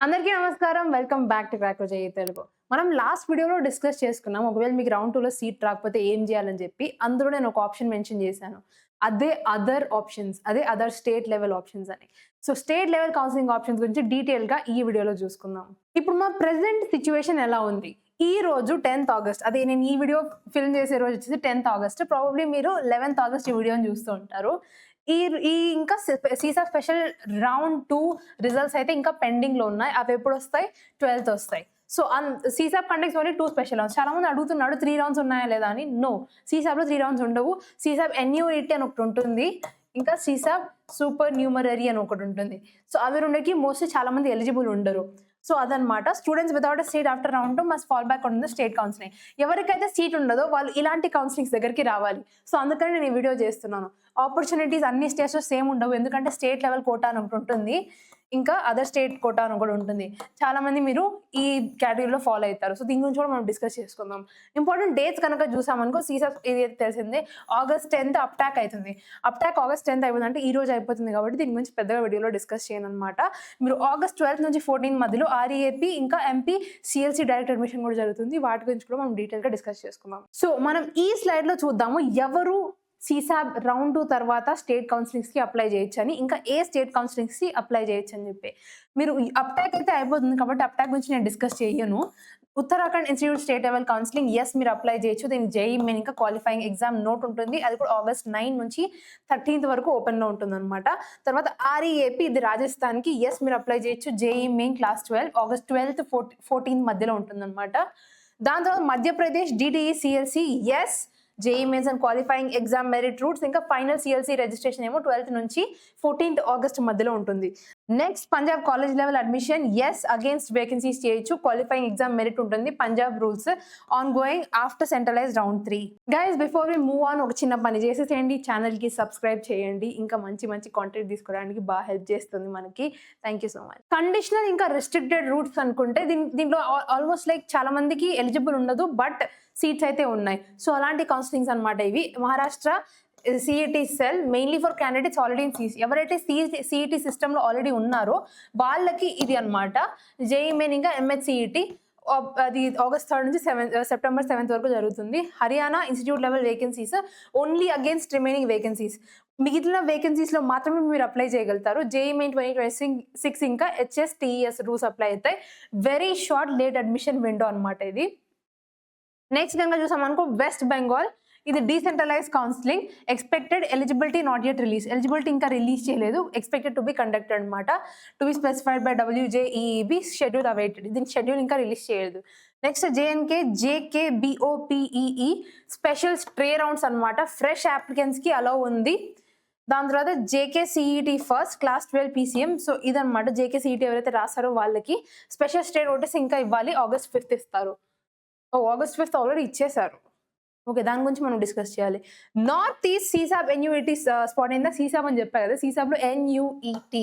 అందరికీ నమస్కారం. Welcome back to crack Vijay Telugu. మనం లాస్ట్ వీడియోలో డిస్కస్ చేసుకున్నాం. ఒకవేళ మీకు రౌండ్ 2లో సీట్ రాకపోతే ఏం చేయాలని చెప్పి. అందులో నేను ఒక ఆప్షన్ మెన్షన్ చేశాను. అదే అదర్ ఆప్షన్స్. అదే అదర్ స్టేట్ లెవెల్ ఆప్షన్స్ అని. So state level counselling options గురించి డీటెయిల్‌గా ఈ వీడియోలో చూసుకుందాం. ఇప్పుడు మా ప్రెజెంట్ సిట్యుయేషన్ ఎలా ఉంది? ఈ రోజు 10th ఆగస్ట్. అదే నేను ఈ వీడియో ఫిల్మ్ చేసే రోజు వచ్చేసి 10th ఆగస్ట్. ప్రాబబ్లీ మీరు 11th ఆగస్ట్ ఈ వీడియోని చూస్తూ ఉంటారు. ఈ ఈ ఇంకా సీసా స్పెషల్ రౌండ్ 2 రిజల్ట్స్ అయితే ఇంకా పెండింగ్‌లో ఉన్నాయి. అవి ఎప్పుడొస్తాయి? 12th వస్తాయి. So సీసాప్ conducts only 2 special rounds. చాలా మంది అడుగుతున్నాడు 3 రౌండ్స్ ఉన్నాయా లేదా అని. నో. సీసాప్‌లో 3 రౌండ్స్ ఉండవు. సీసాప్ ఎన్యూఈటీ అని ఒకటి ఉంటుంది. ఇంకా సీసాప్ సూపర్ న్యూమరరీ అని ఒకటి ఉంటుంది. సో అవి రెండిటికి మోస్ట్‌లీ చాలా మంది ఎలిజిబుల్ ఉండరు. సో అదనమాట. Students without a seat after round 2 must fall back on the state counselling. ఎవరికైతే సీట్ ఉండదో వాళ్ళు ఇలాంటి కౌన్సెలింగ్స్ దగ్గరికి రావాలి. సో అందుకని నేను ఈ వీడియో చేస్తున్నాను. ఆపర్చునిటీస్ అన్ని స్టేట్స్‌లో సేమ్ ఉండవు. ఎందుకంటే స్టేట్ లెవెల్ కోటా అని ఒకటి ఉంటుంది. ఇంకా అదర్ స్టేట్ కోటా అని కూడా ఉంటుంది. చాలా మంది మీరు ఈ కేటగిరీలో ఫాలో అవుతారు. సో దీని గురించి కూడా మనం డిస్కస్ చేసుకుందాం. ఇంపార్టెంట్ డేట్స్ కనుక చూసామనుకో సీసా ఇది తెలిసిందే ఆగస్ట్ 10th అప్టాక్ అవుతుంది. అప్టాక్ ఆగస్ట్ 10th అయిపోయిందంటే ఈ రోజు అయిపోతుంది కాబట్టి దీని గురించి పెద్దగా వీడియోలో డిస్కస్ చేయను అనమాట. మీరు ఆగస్ట్ 12 నుంచి 14 మధ్యలో ఆర్ఈఏపీ ఇంకా ఎంపీ సిఎల్సి డైరెక్ట్ అడ్మిషన్ కూడా జరుగుతుంది. వాటి గురించి కూడా మనం డీటెయిల్గా డిస్కస్ చేసుకుందాం. సో మనం ఈ స్లైడ్ లో చూద్దాము ఎవరు సీసాబ్ రౌండ్ 2 తర్వాత స్టేట్ కౌన్సిలింగ్స్ కి అప్లై చేయొచ్చు అని, ఇంకా ఏ స్టేట్ కౌన్సిలింగ్స్ కి అప్లై చేయొచ్చు అని చెప్పి. మీరు అప్టాక్ అయితే అయిపోతుంది కాబట్టి అప్టాక్ గురించి నేను డిస్కస్ చేయను. Uttarakhand institute state level counselling మీరు అప్లై చేయొచ్చు. దీనికి జేఈ మెయిన్ ఇంకా క్వాలిఫైయింగ్ ఎగ్జామ్ నోట్ ఉంటుంది. అది కూడా ఆగస్ట్ 9 నుంచి 13th వరకు ఓపెన్ లో ఉంటుంది అనమాట. తర్వాత ఆర్ఈఏపీ ఇది రాజస్థాన్ కి మీరు అప్లై చేయొచ్చు. JEE main class 12 August 12th 14th మధ్యలో ఉంటుంది అనమాట. దాని తర్వాత Madhya Pradesh DTE CLC JE mains and qualifying exam merit routes ఇంకా ఫైనల్ సిఎల్సి రిజిస్ట్రేషన్ ఏమో 12th నుంచి 14th ఆగస్ట్ మధ్యలో ఉంటుంది. Next Punjab college level admission against vacancies చేయొచ్చు. క్వాలిఫైయింగ్ ఎగ్జామ్ మెరిట్ ఉంటుంది. Punjab rules on going after centralize round 3. Guys before we move on ఒక చిన్న పని చేసేసేయండి. ఛానల్ కి సబ్స్క్రైబ్ చేయండి. ఇంకా మంచి మంచి కాంటెంట్ తీసుకోవడానికి బాగా హెల్ప్ చేస్తుంది మనకి. Thank you so much. Conditional ఇంకా రెస్ట్రిక్టెడ్ రూట్స్ అనుకుంటే దీంట్లో ఆల్మోస్ట్ లైక్ చాలా మందికి ఎలిజిబుల్ ఉండదు, బట్ సీట్స్ అయితే ఉన్నాయి. సో అలాంటి కౌన్సిలింగ్స్ అనమాట ఇవి. Maharashtra CET cell mainly for candidates already in CC. ఎవరైతే సిఈటి సిస్టంలో ఆల్రెడీ ఉన్నారో వాళ్ళకి ఇది అనమాట. జేఈ మెయిన్ ఇంకా ఎంహెచ్సిఈటి అది ఆగస్ట్ 3 నుంచి సెప్టెంబర్ 7th వరకు జరుగుతుంది. Haryana institute level vacancies only against remaining vacancies. మిగిలిన వేకెన్సీస్ లో మాత్రమే మీరు అప్లై చేయగలుగుతారు. జేఈ మెయిన్ 2026 ఇంకా హెచ్ఎస్టిఈఎస్ రూల్స్ అప్లై అవుతాయి. Very short late admission window అనమాట ఇది. నెక్స్ట్ కనుక చూసామనుకో వెస్ట్ బెంగాల్ ఇది decentralise counselling. Expected eligibility not yet release. Eligibility ఇంకా రిలీజ్ చేయలేదు. ఎక్స్పెక్టెడ్ టు బి కండక్టెడ్ అనమాట. To be specified by WJEEB schedule awaited. దీని షెడ్యూల్ ఇంకా రిలీజ్ చేయలేదు. Next J&K JKBOPEE special stray rounds అనమాట. ఫ్రెష్ అప్లికెంట్స్ కి allow ఉంది. దాని తర్వాత JKCET first class 12 PCM. So ఇదనమాట JKCET ఎవరైతే రాస్తారో వాళ్ళకి స్పెషల్ స్టే నోటీస్ ఇంకా ఇవ్వాలి. ఆగస్ట్ 5th ఇస్తారు. ఆగస్ట్ 5th ఆల్రెడీ ఇచ్చేసారు. ఓకే, దాని గురించి మనం డిస్కస్ చేయాలి. నార్త్ ఈస్ట్ సీసాబ్ ఎన్యూఈటీ స్పాట్ అయిందా? సీసాబ్ అని చెప్పా కదా, సీసాబ్ లో NUET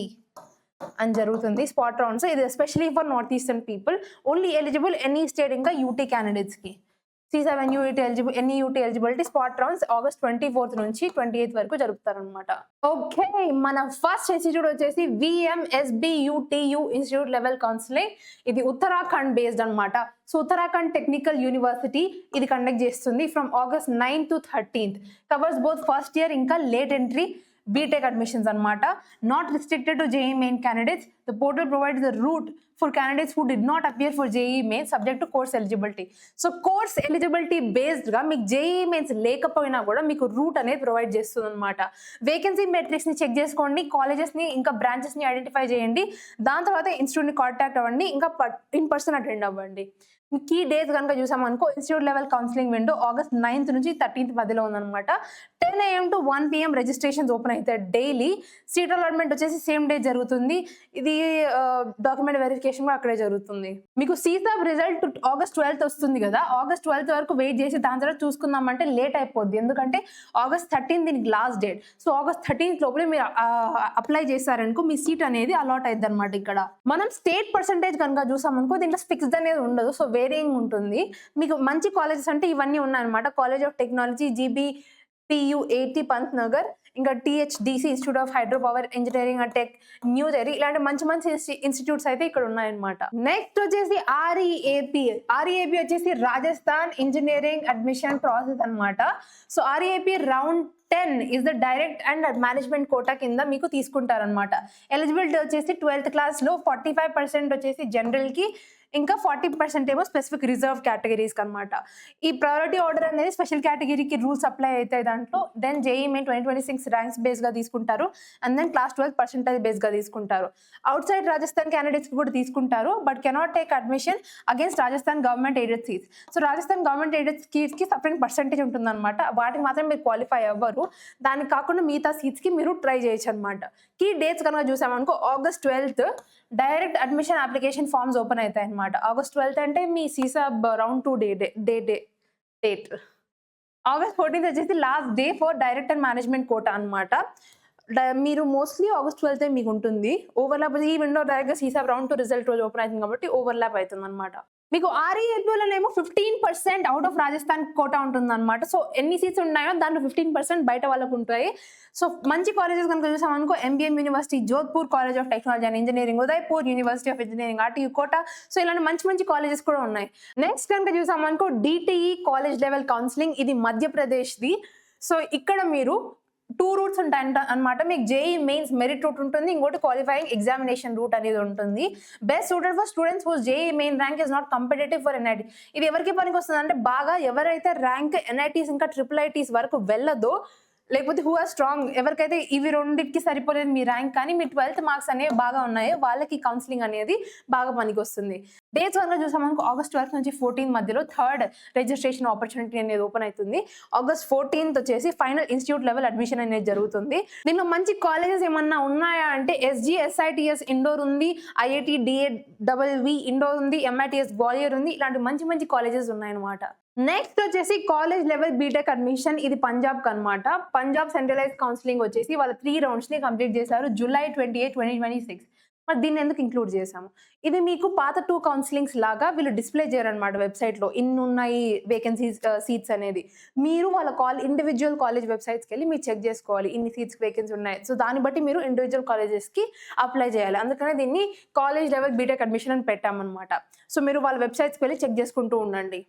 అని జరుగుతుంది స్పాట్ రౌండ్స్. ఇది especially for north eastern people. Only eligible any state ఇంకా యూటీ క్యాండిడేట్స్ కి. సీసాబ్ NUET eligibility spot rounds August 24th నుంచి 28th వరకు జరుపుతారనమాట. ఓకే, మన ఫస్ట్ ఇన్స్టిట్యూట్ వచ్చేసి VMSBUTU ఇన్స్టిట్యూట్ లెవెల్ కౌన్సిలింగ్. ఇది ఉత్తరాఖండ్ బేస్డ్ అనమాట. సో ఉత్తరాఖండ్ టెక్నికల్ యూనివర్సిటీ ఇది కండక్ట్ చేస్తుంది from August 9 to 13th. Covers both first year ఇంకా లేట్ ఎంట్రీ బీటెక్ అడ్మిషన్స్ అనమాట. Not restricted to JEE main candidates. The portal provides the route for candidates who did not appear for JEE mains subject to course eligibility. So course eligibility based గా మీకు JEE mains లేకపోయినా కూడా మీకు route అనేది provide చేస్తుంది అనమాట. Vacancy metrics ని check చేసుకోండి. కాలేజెస్ ని ఇంకా బ్రాంచెస్ ని ఐడెంటిఫై చేయండి. దాని తర్వాత ఇన్స్టిట్యూట్ ని కాంటాక్ట్ అవ్వండి. ఇంకా ఇన్ పర్సన్ అటెండ్ అవ్వండి. కీ డేస్ కనుక చూసామనుకో institute level counselling window August 9th నుంచి 13th మధ్యలో ఉందన్నమాట. 10 AM to 1 PM registrations open అవుతాయి డైలీ. సీట్ అలాట్మెంట్ వచ్చేసి సేమ్ డే జరుగుతుంది. ఇది డాక్యుమెంట్ వెరిఫికేషన్ కూడా అక్కడే జరుగుతుంది. మీకు సీసాబ్ రిజల్ట్ ఆగస్ట్ 12th వస్తుంది కదా, ఆగస్ట్ 12th వరకు వెయిట్ చేసి దాని తర్వాత చూసుకుందామంటే లేట్ అయిపోద్ది. ఎందుకంటే ఆగస్ట్ 13th దీనికి last date. So August 13th లోపలే మీరు అప్లై చేశారనుకో మీ సీట్ అనేది అలాట్ అయింది అనమాట. ఇక్కడ మనం స్టేట్ పర్సెంటేజ్ కనుక చూసామనుకో దీంట్లో ఫిక్స్డ్ అనేది ఉండదు. సో వేరియింగ్ ఉంటుంది. మీకు మంచి కాలేజెస్ అంటే ఇవన్నీ ఉన్నాయన్నమాట. College of technology GBPU 80 Pantnagar, ఇంకా THDC institute of hydro power engineering and tech, New Delhi, ఇలాంటి మంచి మంచి ఇన్స్టిట్యూట్స్ అయితే ఇక్కడ ఉన్నాయన్నమాట. నెక్స్ట్ వచ్చేసి ఆర్ఈఏపి. ఆర్ఈఏపి వచ్చేసి రాజస్థాన్ ఇంజనీరింగ్ అడ్మిషన్ ప్రాసెస్ అన్నమాట. So REAP round 10 is the direct and management quota కింద మీకు తీసుకుంటారనమాట. ఎలిజిబిలిటీ వచ్చేసి 12th క్లాస్లో 45% వచ్చేసి జనరల్కి, ఇంకా 40% ఏమో స్పెసిఫిక్ రిజర్వ్ కేటగిరీస్కి అనమాట. ఈ ప్రయారిటీ ఆర్డర్ అనేది స్పెషల్ కేటగిరీకి రూల్స్ అప్లై అవుతాయి దాంట్లో. దెన్ జేఈ మెయిన్ 2026 ర్యాంక్స్ బేస్గా తీసుకుంటారు, అండ్ దెన్ క్లాస్ 12 పర్సెంటేజ్ బేస్గా తీసుకుంటారు. అవుట్ సైడ్ రాజస్థాన్ క్యాండిడేట్స్కి కూడా తీసుకుంటారు, but cannot take admission against Rajasthan government aided seats. So Rajasthan government aided సీట్స్కి సపరేట్ పర్సెంటేజ్ ఉంటుందన్నమాట, వాటికి మాత్రం మీరు క్వాలిఫై అవ్వరు. దానికి కాకుండా మిగతా సీట్స్కి మీరు ట్రై చేయొచ్చు అనమాట. కీ డేట్స్ కనుక చూసామనుకో, August 12th direct admission application forms open అవుతాయి అనమాట. August 12th అంటే మీ CSAB round 2 date. August 14th వచ్చేసి last day for direct and management quota అనమాట. మీరు మోస్ట్లీ August 12th మీకు ఉంటుంది. ఓవర్లాప్ ఈ విండో డైరెక్ట్గా సీసాబ్ రౌండ్ 2 రిజల్ట్ రోజు ఓపెన్ అవుతుంది కాబట్టి ఓవర్లాప్ అవుతుంది అనమాట. మీకు ఆర్ఈఏపీలోనేమో 15% అవుట్ ఆఫ్ రాజస్థాన్ కోటా ఉంటుంది అనమాట. సో ఎన్ని సీట్స్ ఉన్నాయో దాంట్లో 15% బయట వాళ్ళకు ఉంటాయి. సో మంచి కాలేజెస్ కనుక చూసామనుకో, MBM university, Jodhpur college of technology and engineering, Udaipur university of engineering, RTU Kota. So ఇలాంటి మంచి మంచి కాలేజెస్ కూడా ఉన్నాయి. నెక్స్ట్ కనుక చూసామనుకో, డిటిఈ కాలేజ్ లెవెల్ కౌన్సిలింగ్, ఇది మధ్యప్రదేశ్ది. సో ఇక్కడ మీరు 2 రూట్స్ ఉంటాయి అనమాట. మీకు జేఈ మెయిన్స్ మెరిట్ రూట్ ఉంటుంది, ఇంకోటి క్వాలిఫైయింగ్ ఎగ్జామినేషన్ రూట్ అనేది ఉంటుంది. Best suited for students whose JE main rank is not competitive for NIT. ఇది ఎవరికి పనికి వస్తుంది అంటే, బాగా ఎవరైతే ర్యాంక్ ఎన్ఐటీస్ ఇంకా ట్రిపుల్ ఐటీస్ వరకు వెళ్ళదో, లేకపోతే హూ ఆర్ స్ట్రాంగ్, ఎవరికైతే ఇవి రెండింటికి సరిపోలేదు మీ ర్యాంక్ కానీ మీ 12th మార్క్స్ అనేవి బాగా ఉన్నాయో వాళ్ళకి కౌన్సిలింగ్ అనేది బాగా పనికి వస్తుంది. డేట్స్ కనుక చూసామనుకో, August 12th నుంచి 14 మధ్యలో థర్డ్ రిజిస్ట్రేషన్ ఆపర్చునిటీ అనేది ఓపెన్ అవుతుంది. August 14th వచ్చేసి ఫైనల్ ఇన్స్టిట్యూట్ లెవెల్ అడ్మిషన్ అనేది జరుగుతుంది. దీనిలో మంచి కాలేజెస్ ఏమన్నా ఉన్నాయా అంటే, ఎస్జీ ఎస్ఐటిఎస్ ఇండోర్ ఉంది, ఐఐటి డిఏడబ్ల్యూవి ఇండోర్ ఉంది, ఎంఐటిఎస్ గ్వాలియర్ ఉంది. ఇలాంటి మంచి మంచి కాలేజెస్ ఉన్నాయన్నమాట. నెక్స్ట్ వచ్చేసి కాలేజ్ లెవెల్ బీటెక్ అడ్మిషన్, ఇది పంజాబ్ అనమాట. పంజాబ్ సెంట్రలైజ్ కౌన్సిలింగ్ వచ్చేసి వాళ్ళ 3 rounds ని కంప్లీట్ చేశారు July 28, 2026. మరి దీన్ని ఎందుకు ఇంక్లూడ్ చేశాము? ఇది మీకు పాత 2 కౌన్సిలింగ్స్ లాగా వీళ్ళు డిస్ప్లే చేయరనమాట వెబ్సైట్లో, ఇన్ని ఉన్నాయి వేకెన్సీస్ సీట్స్ అనేది. మీరు వాళ్ళ ఇండివిజువల్ కాలేజ్ వెబ్సైట్స్కి వెళ్ళి మీరు చెక్ చేసుకోవాలి ఇన్ని సీట్స్ వేకెన్సీ ఉన్నాయి. సో దాన్ని బట్టి మీరు ఇండివిజువల్ కాలేజెస్కి అప్లై చేయాలి. అందుకనే దీన్ని కాలేజ్ లెవెల్ బీటెక్ అడ్మిషన్ అని పెట్టామన్నమాట. సో మీరు వాళ్ళ వెబ్సైట్స్కి వెళ్ళి చెక్ చేసుకుంటూ ఉండండి.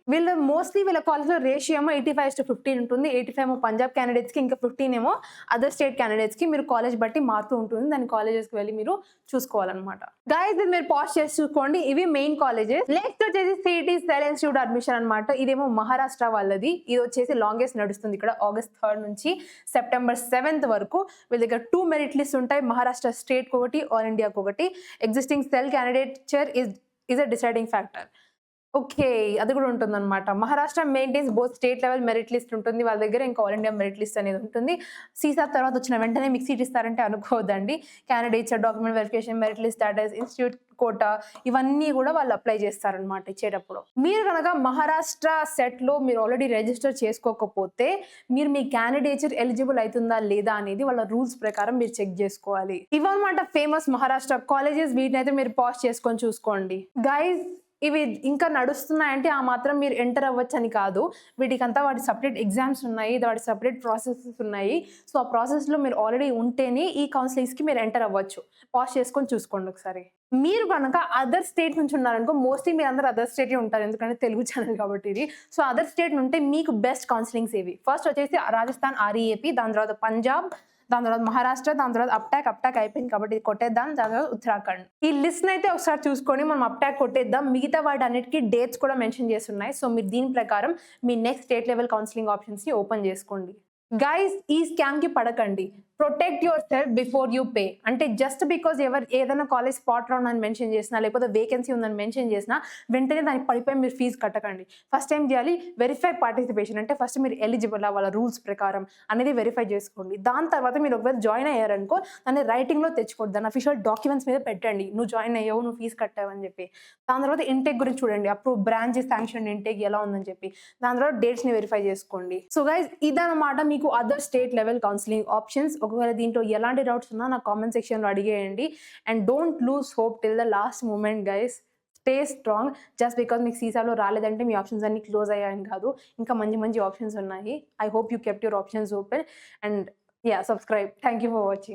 మోస్ట్లీ వీళ్ళ కాలేజ్లో రేషియో ఏమో 85:15 ఉంటుంది. 85 ఏమో పంజాబ్ క్యాండిడేట్స్కి, ఇంకా 15 ఏమో అదర్ స్టేట్ క్యాండిడేట్స్కి. మీరు కాలేజ్ బట్టి మారుతూ ఉంటుంది, దాని కాలేజెస్కి వెళ్ళి మీరు చూసుకోవాలన్నమాట. గైస్ ఇది మీరు పాజ్ చేసి చూసుకోండి, ఇవి మెయిన్ కాలేజెస్. నెక్స్ట్ వచ్చేసి సిటీ సెల్ ఇన్స్టిట్యూట్ అడ్మిషన్ అనమాట. ఇదేమో మహారాష్ట్ర వాళ్ళది. ఇది వచ్చేసి లాంగెస్ట్ నడుస్తుంది ఇక్కడ, August 3rd నుంచి September 7th వరకు. వీళ్ళ దగ్గర 2 మెరిట్ లిస్ట్ ఉంటాయి, మహారాష్ట్ర స్టేట్ ఒకటి, ఆల్ ఇండియాకి ఒకటి. Existing cell candidature is a deciding factor. Okay, అది కూడా ఉంటుందన్నమాట. Maharashtra maintains both state level merit list ఉంటుంది వాళ్ళ దగ్గర, ఇంకా ఆల్ ఇండియా మెరిట్ లిస్ట్ అనేది ఉంటుంది. సీసార్ తర్వాత వచ్చిన వెంటనే మీకు సీట్ ఇస్తారంటే అనుకోవద్దండి. Candidates document verification, merit list status, institute quota, ఇవన్నీ కూడా వాళ్ళు అప్లై చేస్తారనమాట ఇచ్చేటప్పుడు. మీరు కనుక మహారాష్ట్ర సెట్లో మీరు ఆల్రెడీ రిజిస్టర్ చేసుకోకపోతే, మీరు మీ క్యాండిడేచర్ ఎలిజిబుల్ అవుతుందా లేదా అనేది వాళ్ళ రూల్స్ ప్రకారం మీరు చెక్ చేసుకోవాలి. ఇవన్నమాట ఫేమస్ మహారాష్ట్ర కాలేజెస్. వీటిని అయితే మీరు పాజ్ చేసుకొని చూసుకోండి. గైస్ ఇవి ఇంకా నడుస్తున్నాయంటే ఆ మాత్రం మీరు ఎంటర్ అవ్వచ్చు అని కాదు. వీటికంతా వాటి సపరేట్ ఎగ్జామ్స్ ఉన్నాయి, వాటి సపరేట్ ప్రాసెసెస్ ఉన్నాయి. సో ఆ ప్రాసెస్లో మీరు ఆల్రెడీ ఉంటేనే ఈ కౌన్సిలింగ్స్కి మీరు ఎంటర్ అవ్వచ్చు. పాజ్ చేసుకొని చూసుకోండి ఒకసారి. మీరు కనుక అదర్ స్టేట్ నుంచి ఉన్నారనుకో, మోస్ట్లీ మీరు అందరూ అదర్ స్టేటే ఉంటారు ఎందుకంటే తెలుగు ఛానల్ కాబట్టి ఇది. సో అదర్ స్టేట్ ఉంటే మీకు బెస్ట్ కౌన్సిలింగ్స్ ఏవి? ఫస్ట్ వచ్చేసి రాజస్థాన్ ఆర్ఈఏపీ, దాని తర్వాత పంజాబ్, దాని తర్వాత మహారాష్ట్ర, దాని తర్వాత అప్టాక్ అయిపోయింది కాబట్టి ఇది కొట్టేద్దాం. దాని తర్వాత ఉత్తరాఖండ్. ఈ లిస్ట్ అయితే ఒకసారి చూసుకొని మనం అప్టాక్ కొట్టేద్దాం. మిగతా వాటి అన్నిటికీ డేట్స్ కూడా మెన్షన్ చేస్తున్నాయి. సో మీరు దీని ప్రకారం మీ next state level counselling options ని ఓపెన్ చేసుకోండి. గైస్ ఈ స్కామ్ కి పడకండి. Protect yourself before you pay. అంటే జస్ట్ బికాజ్ ఏదైనా కాలేజ్ స్పాట్ రౌండ్ అని మెన్షన్ చేసినా, లేకపోతే వేకెన్సీ ఉందని మెన్షన్ చేసినా వెంటనే దానికి పడిపోయి మీరు ఫీజు కట్టకండి. ఫస్ట్ ఏం చేయాలి? Verify participation. అంటే ఫస్ట్ మీరు ఎలిజిబుల్ వాళ్ళ రూల్స్ ప్రకారం అనేది వెరిఫై చేసుకోండి. దాని తర్వాత మీరు ఒకవేళ జాయిన్ అయ్యారనుకో, దాన్ని రైటింగ్లో తెచ్చుకోండి, దాని అఫీషియల్ డాక్యుమెంట్స్ మీద పెట్టండి, నువ్వు జాయిన్ అయ్యావు, నువ్వు ఫీజు కట్టావు అని చెప్పి. దాని తర్వాత ఇంటేక్ గురించి చూడండి, అప్పుడు బ్రాంచ్ శాంక్షన్ ఇంటేక్ ఎలా ఉందని చెప్పి. దాని తర్వాత డేట్స్ని వెరిఫై చేసుకోండి. సో గైస్ ఇదన్నమాట మీకు other state level counselling options. ఒకవేళ దీంట్లో ఎలాంటి డౌట్స్ ఉన్నా నా కామెంట్ సెక్షన్లో అడిగేయండి. And don't lose hope till the last moment guys. Stay strong. Just because మీకు సీసాలో రాలేదంటే మీ ఆప్షన్స్ అన్ని క్లోజ్ అయ్యాయని కాదు, ఇంకా మంచి మంచి ఆప్షన్స్ ఉన్నాయి. I hope you kept your options open. And yeah! Subscribe. Thank you for watching.